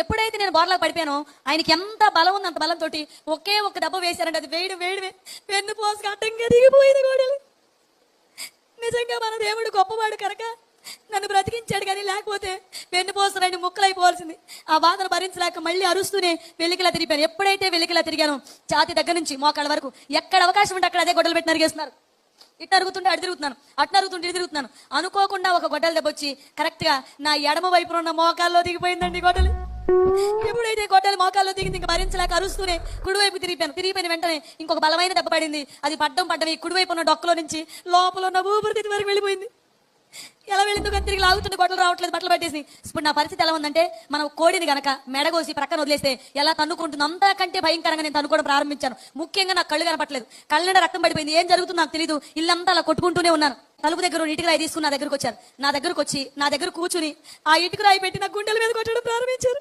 ఎప్పుడైతే నేను బోర్లా పడిపోయానో ఆయనకి ఎంత బలం ఉంది, అంత బలంతో ఒకే ఒక దెబ్బ వేశారంటే అది వేడి వెన్ను పోసుకు అడ్డంగా దిగిపోయింది గోడలు. నిజంగా మన దేవుడు గొప్పవాడు కనుక నన్ను బ్రతికించాడు, కానీ లేకపోతే వెన్ను పోసరండి ముక్కలైపోవాల్సింది. ఆ బాధను భరించలేక మళ్ళీ అరుస్తూనే వెలికిలా తిరిగిపోయాను. ఎప్పుడైతే వెలికిలా తిరిగానో ఛాతి దగ్గర నుంచి మోకాళ్ళ వరకు ఎక్కడ అవకాశం ఉంటే అక్కడ అదే గొడ్డలు పెట్టి నరిగేస్తున్నారు. ఇటు అరుగుతుంటే అటు తిరుగుతున్నాను, అటు అరుగుతుంటే ఇటు తిరుగుతున్నాను. అనుకోకుండా ఒక గొడ్డలు దెబ్బ వచ్చి కరెక్ట్ గా నా ఎడమ వైపున ఉన్న మోకాల్లో దిగిపోయిందండి గొడ్డలు. ఎప్పుడైతే గొడ్డలు మోకాల్లో దిగింది ఇంకా భరించలేక అరుస్తూనే కుడివైపు తిరిగిపోయిన వెంటనే ఇంకొక బలమైన దెబ్బ పడింది. అది పడ్డమే కుడివైపు ఉన్న డొక్కలో నుంచి లోపల ఉన్న ఊపిరితిత్తి వరకు వెళ్ళిపోయింది. ఎలా వెళ్ళిందో కానీ తిరిగి లాగుతుంటే గొడ్డలు రావట్లేదు, బట్టలు పట్టేసి. ఇప్పుడు నా పరిస్థితి ఎలా ఉందంటే, మనం కోడిని గనక మెడగోసి ప్రక్కన వదిలేస్తే ఎలా తన్నుకుంటుంది అంతకంటే భయంకరంగా నేను తన్నుకోవడం ప్రారంభించాను. ముఖ్యంగా నాకు కళ్ళు కనపట్లేదు, కళ్ళ నిండా రక్తం పడిపోయింది. ఏం జరుగుతుందో నాకు తెలియదు. ఇల్లంతా అలా కొట్టుకుంటూనే ఉన్నాను. తలుపు దగ్గర ఇటుక రాయి తీసుకుని నా దగ్గరకు వచ్చారు. నా దగ్గరకు వచ్చి నా దగ్గర కూర్చుని ఆ ఇటుక రాయి పెట్టి నా గుండెల మీద కొట్టడం ప్రారంభించారు.